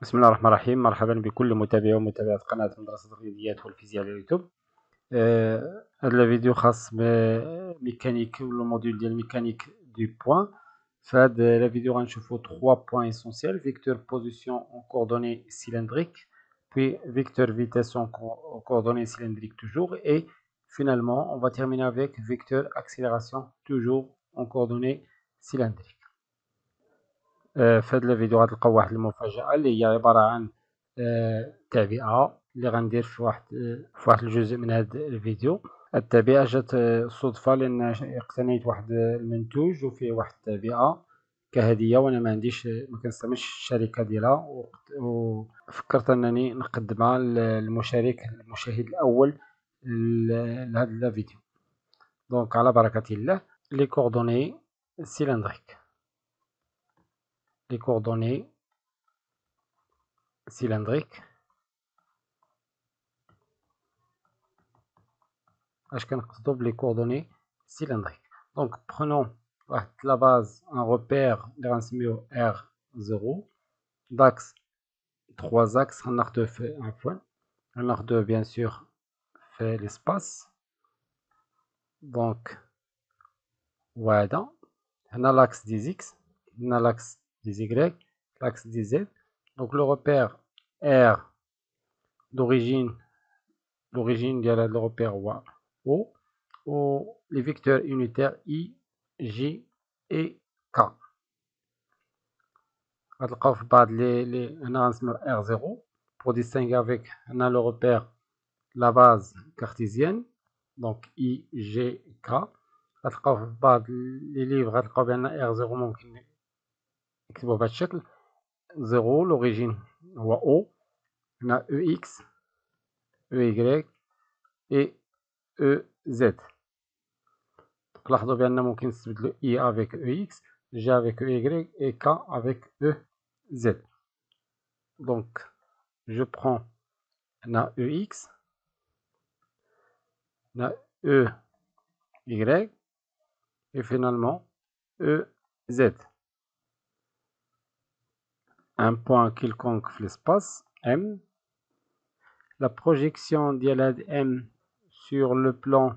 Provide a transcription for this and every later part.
بسم الله الرحمن الرحيم. مرحبا بكل متابعي ومتابعات قناة مدرسة الرياضيات والفيزياء على اليوتيوب. هذا الفيديو خاص بميكانيك ولا موديول ديال ميكانيك دو بوين. في هذا الفيديو غنشوفو 3 بوين اسونسيال: فيكتور بوزيسيون اون كوردوني سيلندريك، puis vecteur vitesse en coordonnées cylindriques toujours, et finalement on va terminer avec vecteur accélération toujours en coordonnées cylindriques. في هذا الفيديو غتلقاو واحد المفاجأة اللي هي عبارة عن تعبئة اللي غندير في واحد الجزء من هذا الفيديو. التعبئة جات صدفة لأن اقتنيت واحد المنتوج وفيه واحد التعبئة كهدية، وانا ما كنستعملش الشركة ديالها، وفكرت انني نقدمها للمشارك المشاهد الاول لهذا الفيديو. دونك على بركة الله. لي كوردوني سيلندريك، les coordonnées cylindriques. اش كنقصدو بلي coordonnées cylindriques؟ دونك prenons la base, un repère اللي غنسميوه R0 d'axe 3 axes. غناخدوه في غناخدوه bien sûr في l'espace. دونك وهذا هنا l'axe des x، هنا l'axe des y، l'axe des z. Donc le repère R d'origine، l'origine ديال هذا الريبير هو O، و les vecteurs unitaires I, J et K غتلقاو في بعض لي هنا غنسميو R0 pour distinguer avec هنا le repère la base cartésienne donc I, J, K. غتلقاو في بعض لي ليفر غتلقاو بان R0 ممكن نكتبوه بهذا الشكل: 0 l'origine هو O، هنا EX EY et EZ. لاحظوا بأن ممكن نستبدلو I avec EX، J avec EY et K avec EZ. Donc je prends هنا EX، هنا EY et finalement EZ. Un point quelconque في l'espace M. La projection ديال هاد M sur le plan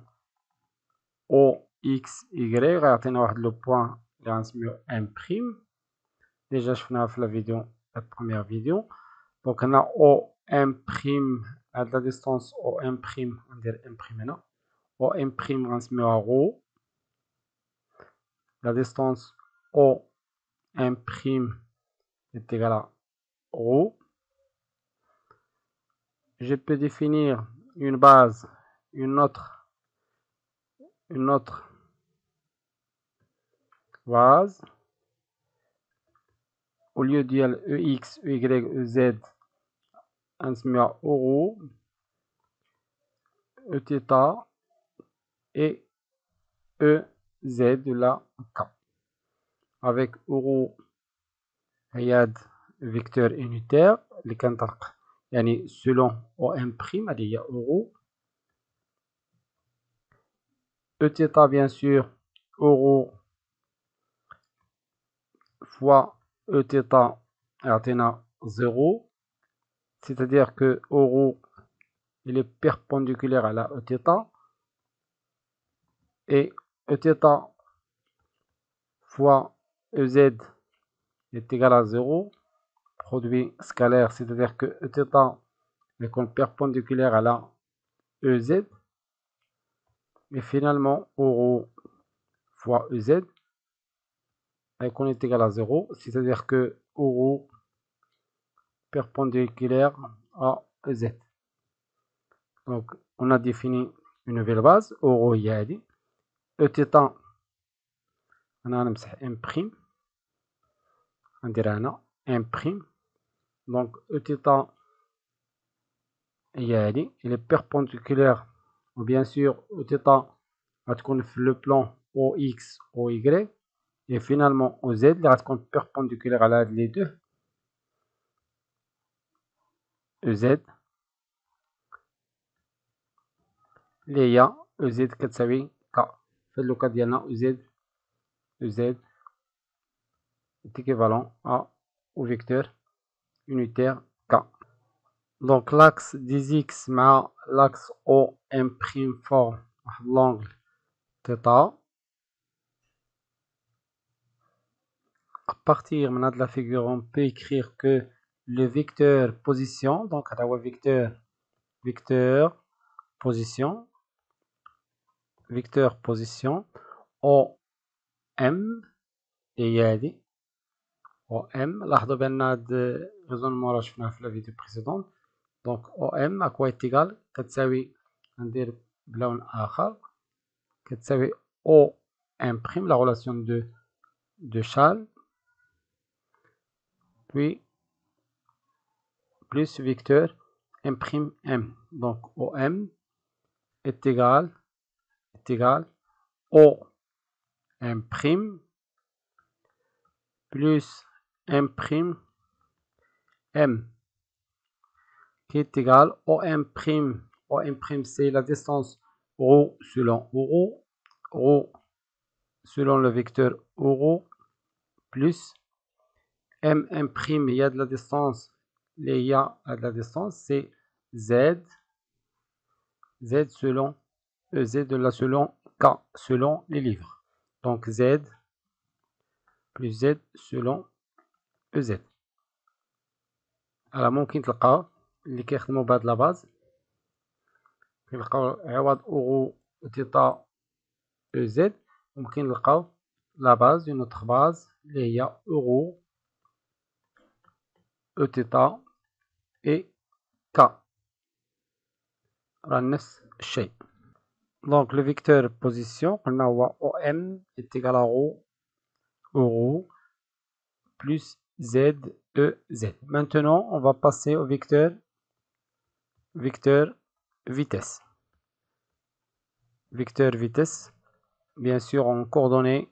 OXY غيعطينا واحد لو بوين اللي غنسميو ام بريم. ديجا شفناها في لا فيديو، لا بروميير فيديو. دونك هنا او ام بريم، هاد لا ديستونس او ام بريم غندير ام بريم هنا، او ام بريم غنسميوها رو. لا ديستونس او ام بريم est égale à ρ. Je peux définir une base, une autre base. Au lieu ديال EX EY EZ غنسميوها أورو Eθ et EZ ولا K. avec أورو هي هاد فيكتور unitaire اللي كنطلق يعني selon OM prime، هادي هي أورو. Eθ bien sûr أورو fois Eθ يعطينا 0، c'est-à-dire que أورو il est perpendiculaire à la Eθ et Eθ fois EZ est égal à 0. Produit scalaire, c'est-à-dire que Eθ est perpendiculaire à la EZ, et finalement ρ fois EZ est égal à 0, c'est-à-dire que ρ perpendiculaire à EZ. Donc on a défini une nouvelle base. ρ هي هادي، Eθ انا غنمسح ام بريم غنديرها هنا ام بريم. دونك Eθ هي هادي، il est perpendiculaire و bien sûr Eθ غتكون في لو بلان او اكس او y، et finalement OZ اللي غتكون perpendiculaire على هاد لي دو EZ اللي هي EZ كتساوي K. في هاد لوكا ديالنا EZ est équivalent à au vecteur unitaire K. Donc l'axe des X مع l'axe OM' forme l'angle θ. À partir maintenant de la figure, on peut écrire que le vecteur position, donc on a vecteur position OM هي هذه OM. لاحظوا بأن هذا الريزونمون راه شفناه في الفيديو بريسيدون. دونك OM à quoi est égal كتساوي ندير بلون آخر كتساوي OM' la relation de Charles puis plus vecteur M'. Donc OM est égal OM' plus M', qui est égal OM'. OM' c'est la distance ρ selon ρ selon le vecteur ρ plus M', il y a de la distance, il y a de la distance, c'est Z selon EZ de la selon K, selon les livres. Donc Z plus Z selon EZ. Alors ممكن تلقاو اللي كيخدموا بهاد لا باز كيلقاو عوض أورو تيتا EZ ممكن نلقاو لا باز اون اوتر باز اللي هي أورو E θ et K. راه نفس الشيء. Donc le vecteur position قلنا هو OM est égal à ρ plus ZEZ. Maintenant on va passer au vecteur vitesse. Vecteur vitesse, bien sûr en coordonnées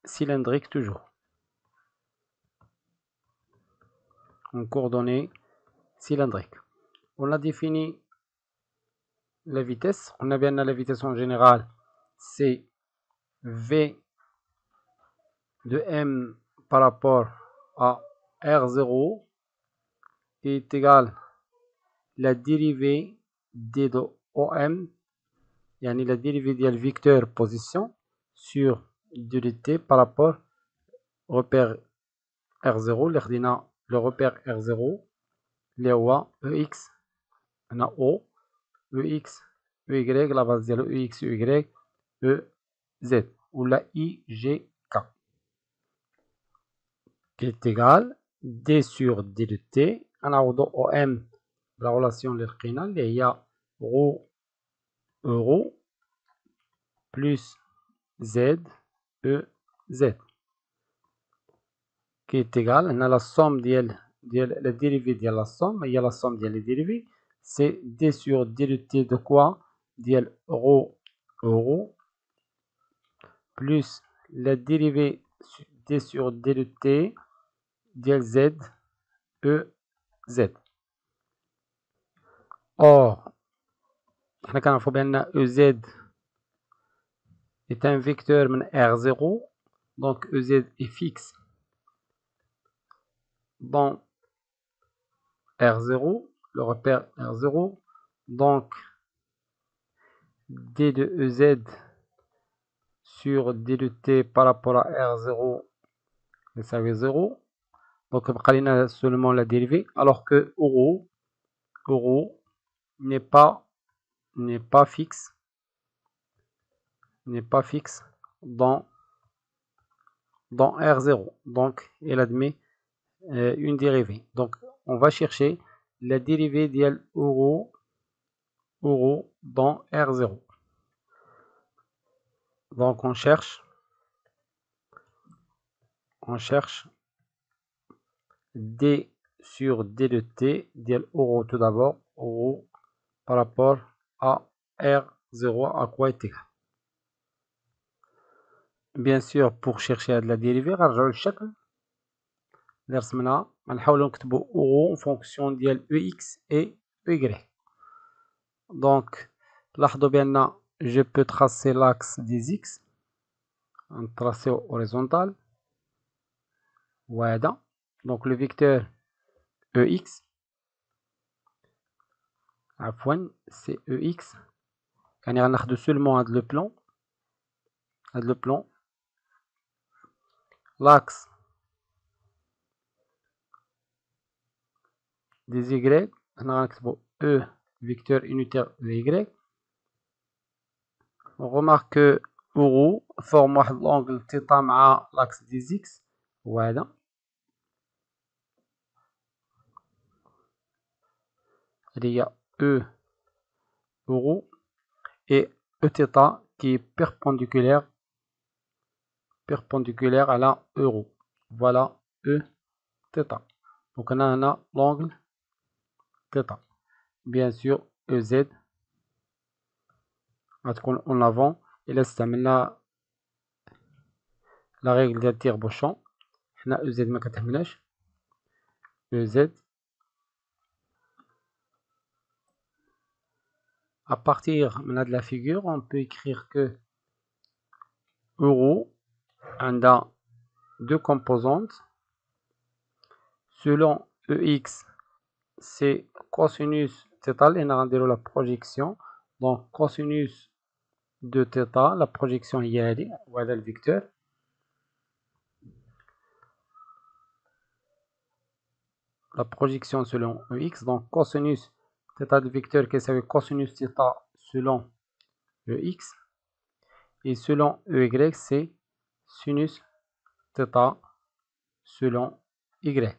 cylindriques toujours. En coordonnées cylindriques. On a défini la vitesse. On a bien la vitesse en général, c'est V de M par rapport à R0 qui est égal la dérivée d de OM, يعني la dérivée ديال vecteur position sur dt par rapport au repère R0 اللي خدينا le repère R0 اللي هو EX هنا O EX EY la base ديالو EX EY EZ ولا IGK qui est égal d sur d de t غنعوضو OM la relation اللي لقينا اللي هي ρ euro plus Z EZ qui est égal هنا la somme ديال la dérivée ديال la somme هي la somme ديال les dérivées c'est d sur d de t de quoi ديال ρ euro plus la dérivée d sur d de t ديال Z EZ. Or حنا كنعرفو بأن EZ est un vecteur من R0 donc EZ est fixe dans R0 le repère R0 donc d de EZ sur d de t par rapport à R0 ça fait 0 donc بقى لنا seulement la dérivée alors que euro n'est pas fixe dans R0 donc il admet une dérivée. Donc on va chercher la dérivée ديال euro dans R0. Donc on cherche d sur d de t ديال euro tout d'abord euro par rapport à R0 à quoi est égal. Bien sûr pour chercher de la dérivée غنرجعو للشكل اللي رسمناه غنحاولو نكتبو euro en fonction ديال EX et EY. Donc لاحظوا بأن je peux tracer l'axe des X en tracé horizontal وهذا donc le vecteur EX عفوا c'est EX يعني غناخدو seulement هاد لو بلان l'axe des Y هنا غنكتبو E vecteur unitaire EY. On remarque que Euro forme واحد l'angle θ مع l'axe des X وهذا هي E Euro et Eθ qui est perpendiculaire à la Euro. Voilà Eθ. Donc on a l'angle θ. Bien sûr EZ غتكون en avant. إلا استعملنا la règle ديال tire-bouchon حنا EZ ما كتهمناش. EZ à partir de la figure on peut écrire que Euro a deux composantes. Selon EX c'est cosinus θ et on a la projection. Donc cosinus de θ la projection هي هذه وهذا الفيكتور. La projection selon EX donc cosinus θ du vecteur qui est cosinus θ selon EX et selon EY c'est sinus θ selon Y.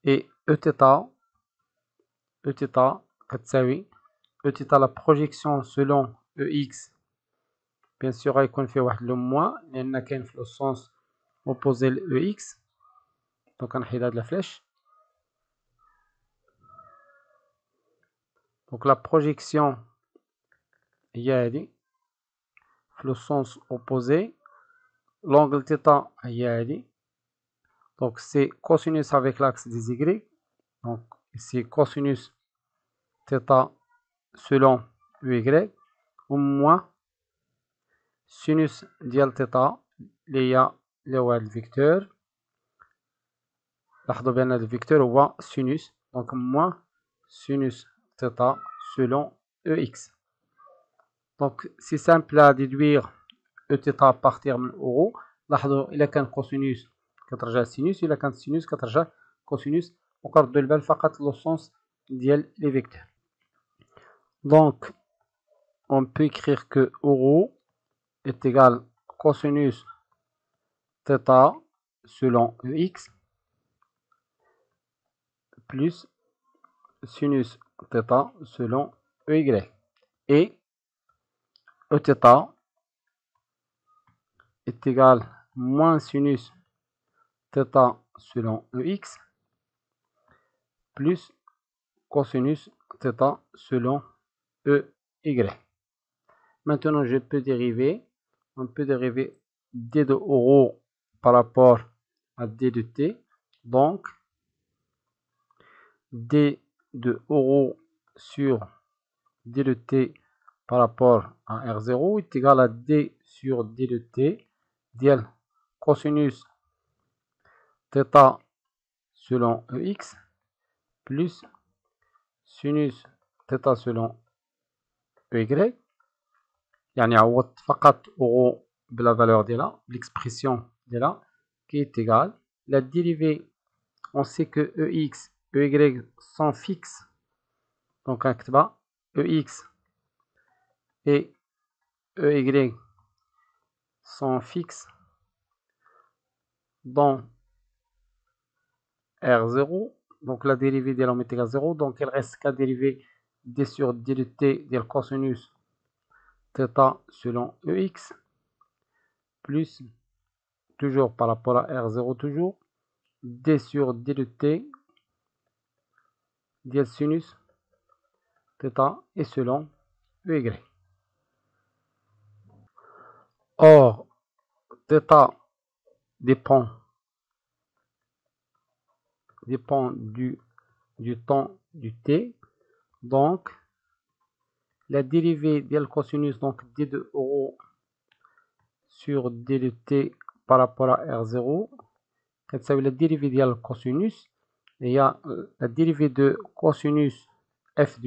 Et Eθ كتساوي Eθ la projection selon EX bien sûr غيكون فيه واحد لو موان لأن كاين في لو سونس opposé ل EX. دونك غنحيد هاد الفلاش. دونك la projection هي هادي في لو سونس opposé. l'angle θ هي هادي. Donc c'est cosinus avec l'axe des Y. Donc c'est cosinus θ selon EY ou moins sinus ديال θ اللي هو هاد الفيكتور. لاحظوا بأن هاد الفيكتور هو sinus donc moins sinus θ selon EX. Donc c'est simple à déduire Eθ à partir من Euro. لاحظوا إلا كان cosinus كترجع sinus إلا كانت sinus كترجع cosinus. وكنردو البال فقط لو سونس ديال لي فيكتور. Donc on peut écrire que Euro est égal cosinus θ selon EX plus sinus θ selon EY. Et Eθ est égal moins sinus θ selon EX plus cosinus θ selon EY. Maintenant, on peut dériver d de Euro par rapport à d de t. Donc, d de Euro sur d de t par rapport à R0 est égal à d sur d de t dial cosinus θ selon EX plus sinus θ selon EY. يعني عوضت فقط Euro بلا valeur ديالها l'expression ديالها qui est égale la dérivée. On sait que EX EY sont fixes donc غنكتبها EX et EY sont fixes dans R0 donc la dérivée ديالهم est égale à 0 donc il reste qu'à dériver d sur d de t ديال cosinus θ selon EX plus toujours par rapport à R0 toujours d sur d de t dial sinus θ et selon EY. Or θ dépend du temps du t. Donc la dérivée dial cosinus donc d de Euro sur d de t par rapport à R0 كتساوي la dérivée ديال الكوسينوس هي la dérivée de cosinus f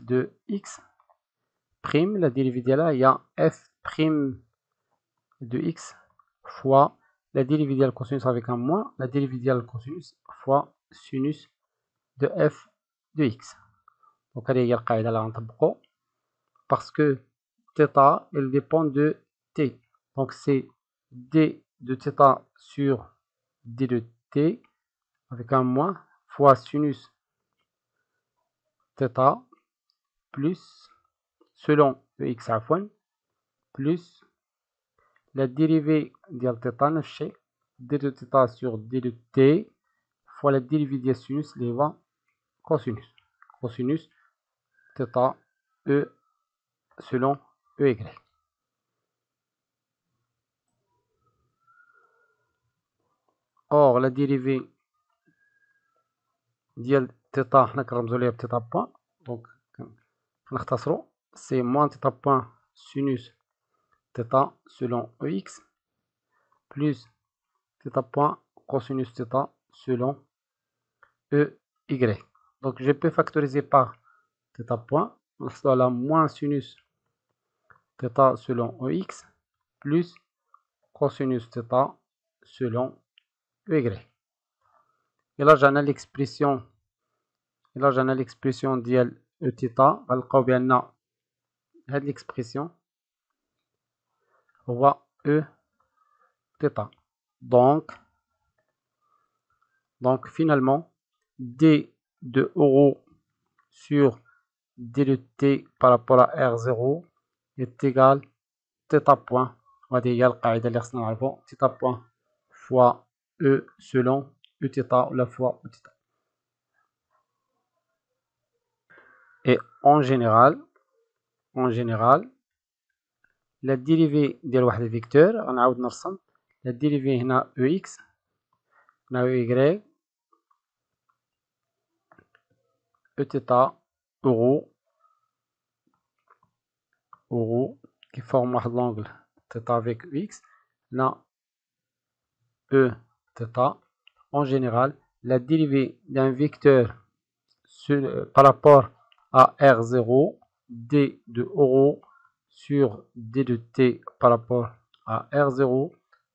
de x prime, la dérivée ديالها هي f prime de x fois la dérivée ديال cosinus avec un moins, la dérivée ديال cosinus fois sinus de f de x. Donc هذه هي القاعدة اللي غنطبقو parce que θ elle dépend de t. Donc c'est d de θ sur d de t avec un moins fois sinus θ plus selon x عفوا plus la dérivée ديال θ نفس الشيء d de θ sur d de t fois la dérivée ديال sinus اللي هو cosinus θ e selon y. Or la dérivée ديال θ حنا كنرمزو ليها بθ بوان دونك كنختصرو سي موان θ بوان sinus θ selon ex plus θ point cosinus θ selon ey. Donc je peux factoriser par θ point, نحصلو على moins sinus θ selon ex plus cosinus θ selon ey. Et là j'en ai l'expression ديال eθ غنلقاو بأن هاد l'expression هو eθ. Donc finalement d de euro sur d de t par rapport à R0 est égal θ point, وهذه هي القاعدة اللي خصنا نعرفو θ point fois e selon eθ ولا fois eθ. Et en général la dérivée ديال واحد الفيكتور غنعاود نرسم la dérivée هنا ex هنا y eθ euro qui forme واحد l'angle θ avec x là eθ. En général la dérivée d'un vecteur par rapport à R0 d de euro sur d de t par rapport à R0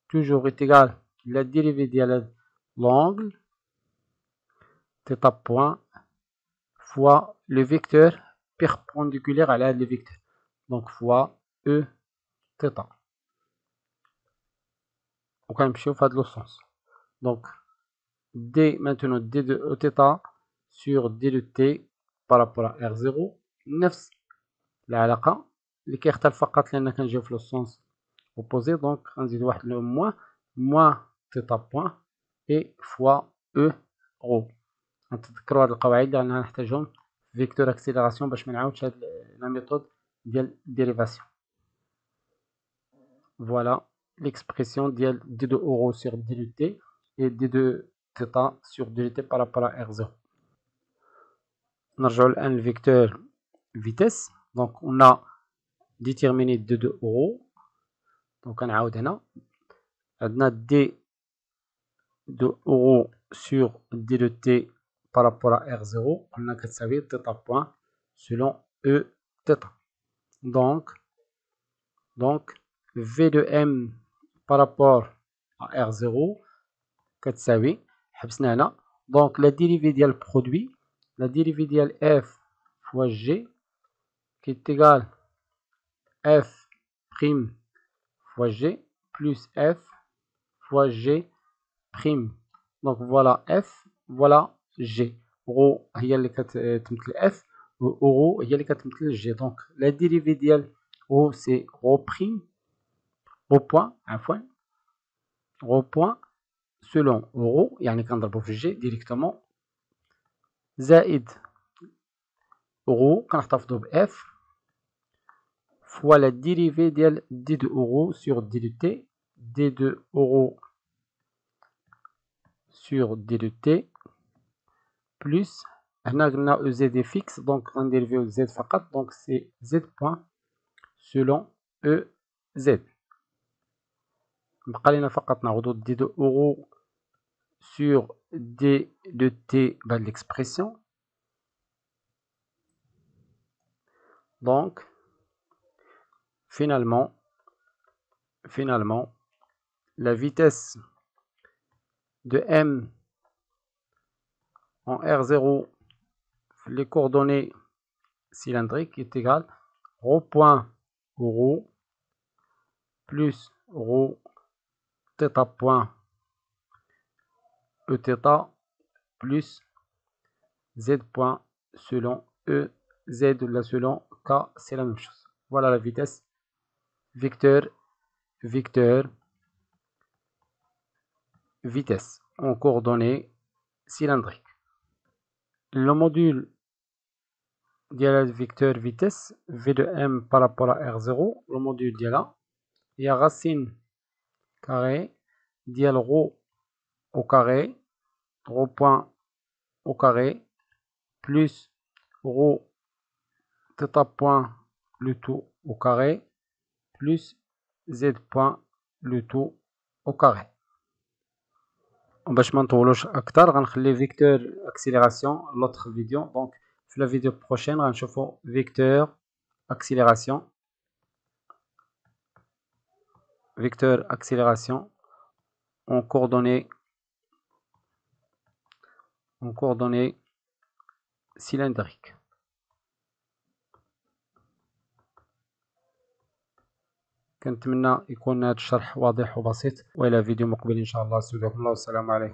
toujours est égal la dérivée de l'angle θ point fois le vecteur perpendiculaire à le vecteur, donc fois e θ. وكنمشيو في هذا لو sens. Donc d maintenant d de eθ sur d de t par rapport à R0 نفس العلاقة اللي كيختلف فقط لأن كنجيو في لو sens opposé. Donc غنزيد واحد لو moins θ point et fois e rho. نتذكروا هاد القواعد اللي غادي نحتاجهم في فيكتور اكسيليراسيون باش ما نعاودش هاد لا ميثود ديال ديريفاسيون. Voilà l'expression ديال d de euro sur d de t et d de θ sur d de t par rapport à R0. نرجعوا الآن للفيكتور vitesse. Donc on a déterminé d de euro. Donc غنعاود هنا عندنا d de euro sur d de t par rapport à R0 قلنا كتساوي θ point selon eθ. Donc V de M par rapport à R0 كتساوي حبسنا هنا. Donc la dérivée ديال produit, la dérivée ديال F fois G qui est égal F prime fois G plus F fois G prime. Donc voilà F, voilà G. Rho هي اللي كتمثل F و euro هي اللي كتمثل G. Donc la dérivée ديال rho c'est rho prime rho point عفوا rho point selon euro يعني كنضربو في G directement زائد euro كنحتفظو ب F fois la dérivée ديال d de euro sur d de t, d de euro sur d de t plus هنا قلنا ez est fixe donc غنديريفيو z فقط donc c'est z point selon ez. بقى لنا فقط نعوضو d de euro sur d de t de l'expression. Donc finalement la vitesse de m en R0 les coordonnées cylindriques est égale ρ point ρ plus ρ θ point Eθ plus z point selon E, z là selon K, c'est la même chose. Voilà la vitesse vecteur vitesse en coordonnées cylindriques. Le module ديال vecteur vitesse v de m par rapport à r0 le module ديالها هي racine carré ديال ρ au carré ρ point au carré plus ρ θ point le tout au carré plus z point le tout au carré. باش ما نطولوش اكثر غنخلي فيكتور اكسيليراسيون لوطخ فيديو. دونك في لا فيديو بروشين غنشوفو فيكتور اكسيليراسيون en coordonnées cylindriques. كنتمنى يكون هذا الشرح واضح وبسيط، والى فيديو مقبل ان شاء الله. استودعكم الله والسلام عليكم.